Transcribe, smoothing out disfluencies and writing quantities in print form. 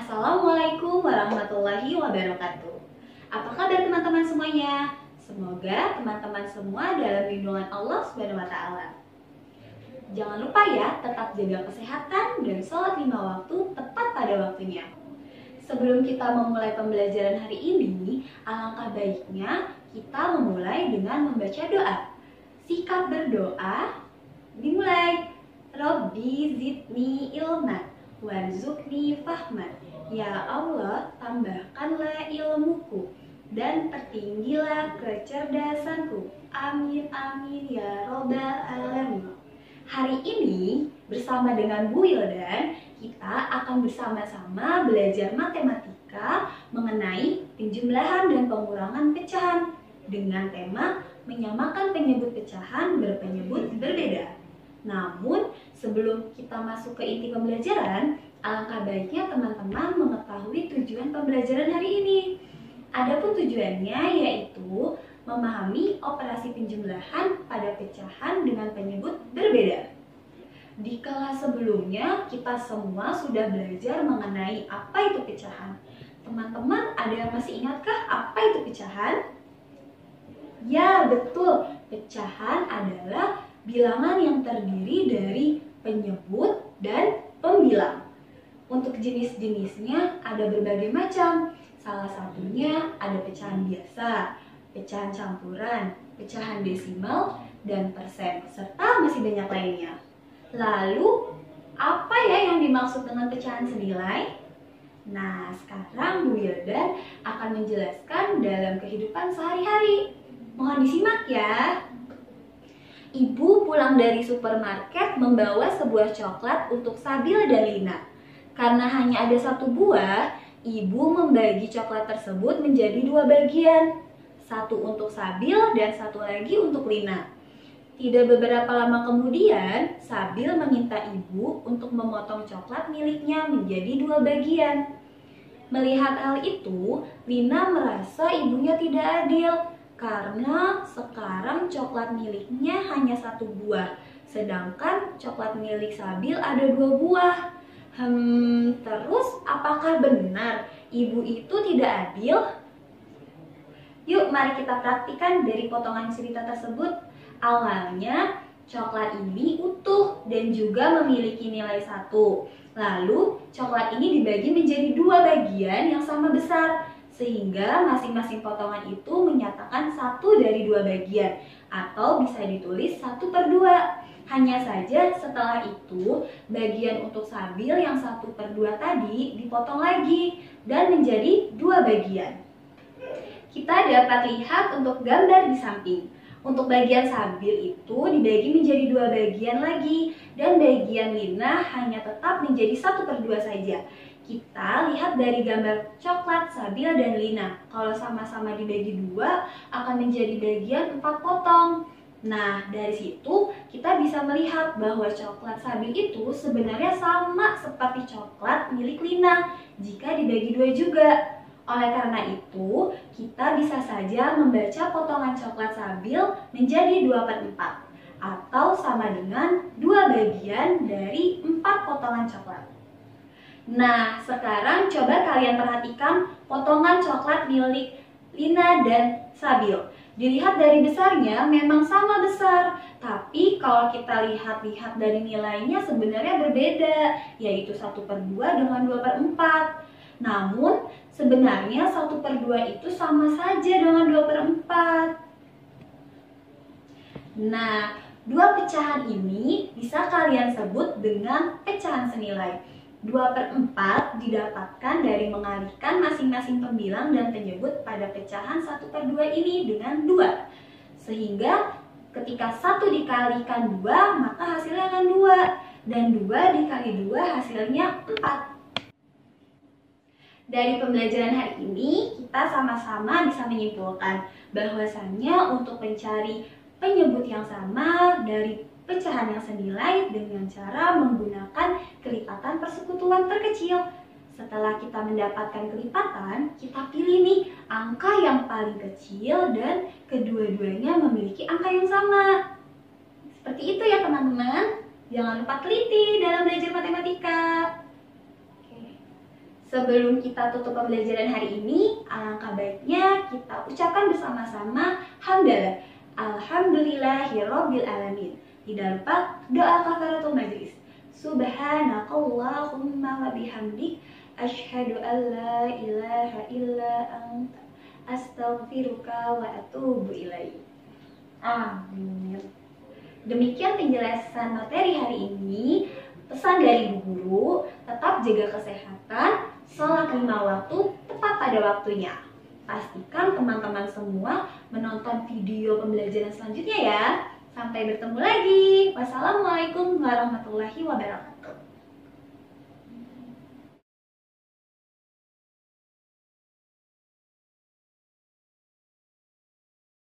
Assalamualaikum warahmatullahi wabarakatuh. Apa kabar teman-teman semuanya? Semoga teman-teman semua dalam lindungan Allah Subhanahu wa taala. Jangan lupa ya, tetap jaga kesehatan dan sholat 5 waktu tepat pada waktunya. Sebelum kita memulai pembelajaran hari ini, alangkah baiknya kita memulai dengan membaca doa. Sikap berdoa dimulai. Robbi zidni ilman warzuqni fahman. Ya Allah, tambahkanlah ilmuku dan pertinggilah kecerdasanku. Amin amin ya robbal alamin. Hari ini bersama dengan Bu Wildan, kita akan bersama-sama belajar matematika mengenai penjumlahan dan pengurangan pecahan dengan tema menyamakan penyebut pecahan berpenyebut berbeda. Namun, sebelum kita masuk ke inti pembelajaran, alangkah baiknya teman-teman mengetahui tujuan pembelajaran hari ini. Adapun tujuannya yaitu memahami operasi penjumlahan pada pecahan dengan penyebut berbeda. Di kelas sebelumnya, kita semua sudah belajar mengenai apa itu pecahan. Teman-teman, ada yang masih ingatkah apa itu pecahan? Ya, betul. Pecahan adalah bilangan yang terdiri dari penyebut dan pembilang. Untuk jenis-jenisnya ada berbagai macam. Salah satunya ada pecahan biasa, pecahan campuran, pecahan desimal, dan persen, serta masih banyak lainnya. Lalu, apa ya yang dimaksud dengan pecahan senilai? Nah, sekarang Bu Wildan akan menjelaskan dalam kehidupan sehari-hari. Mohon disimak ya. Ibu pulang dari supermarket membawa sebuah coklat untuk Sabil dan Lina. Karena hanya ada satu buah, ibu membagi coklat tersebut menjadi 2 bagian. Satu untuk Sabil dan satu lagi untuk Lina. Tidak beberapa lama kemudian, Sabil meminta ibu untuk memotong coklat miliknya menjadi 2 bagian. Melihat hal itu, Lina merasa ibunya tidak adil. Karena sekarang coklat miliknya hanya 1 buah, sedangkan coklat milik Sabil ada 2 buah. Terus apakah benar ibu itu tidak adil? Yuk mari kita praktikan dari potongan cerita tersebut. Awalnya coklat ini utuh dan juga memiliki nilai 1. Lalu coklat ini dibagi menjadi 2 bagian yang sama besar, sehingga masing-masing potongan itu menyatakan 1 dari 2 bagian, atau bisa ditulis 1/2. Hanya saja setelah itu, bagian untuk Sabil yang 1/2 tadi dipotong lagi dan menjadi 2 bagian. Kita dapat lihat untuk gambar di samping. Untuk bagian Sabil itu dibagi menjadi 2 bagian lagi, dan bagian Lina hanya tetap menjadi 1/2 saja. Kita lihat dari gambar coklat Sabil dan Lina. Kalau sama-sama dibagi 2 akan menjadi bagian 4 potong. Nah, dari situ kita bisa melihat bahwa coklat Sabil itu sebenarnya sama seperti coklat milik Lina jika dibagi 2 juga. Oleh karena itu, kita bisa saja membaca potongan coklat Sabil menjadi 2/4 atau sama dengan 2 bagian dari 4 potongan coklat. Nah, sekarang coba kalian perhatikan potongan coklat milik Lina dan Sabil. Dilihat dari besarnya memang sama besar, tapi kalau kita lihat dari nilainya sebenarnya berbeda, yaitu 1/2 dengan 2/4. Namun, sebenarnya 1/2 itu sama saja dengan 2/4. Nah, 2 pecahan ini bisa kalian sebut dengan pecahan senilai. 2/4 didapatkan dari mengalihkan masing-masing pembilang dan penyebut pada pecahan 1/2 ini dengan 2. Sehingga ketika 1 dikalikan 2, maka hasilnya akan 2. Dan 2 dikali 2 hasilnya 4. Dari pembelajaran hari ini, kita sama-sama bisa menyimpulkan bahwasannya untuk mencari penyebut yang sama dari pecahan yang senilai dengan cara menggunakan kelipatan persekutuan terkecil. Setelah kita mendapatkan kelipatan, kita pilih nih angka yang paling kecil dan kedua-duanya memiliki angka yang sama. Seperti itu ya teman-teman. Jangan lupa teliti dalam belajar matematika. Sebelum kita tutup pembelajaran hari ini, alangkah baiknya kita ucapkan bersama-sama hamdalah. Alhamdulillahirabbil alamin. Tidak lupa doa kafaratul majlis. Subhanakallahumma wa bihamdik asyhadu an la ilaha illa anta astaghfiruka wa atubu ilaik. Amin. Demikian penjelasan materi hari ini. Pesan dari Bu Guru, tetap jaga kesehatan, sholat 5 waktu tepat pada waktunya. Pastikan teman-teman semua menonton video pembelajaran selanjutnya ya. Sampai bertemu lagi. Wassalamualaikum warahmatullahi wabarakatuh.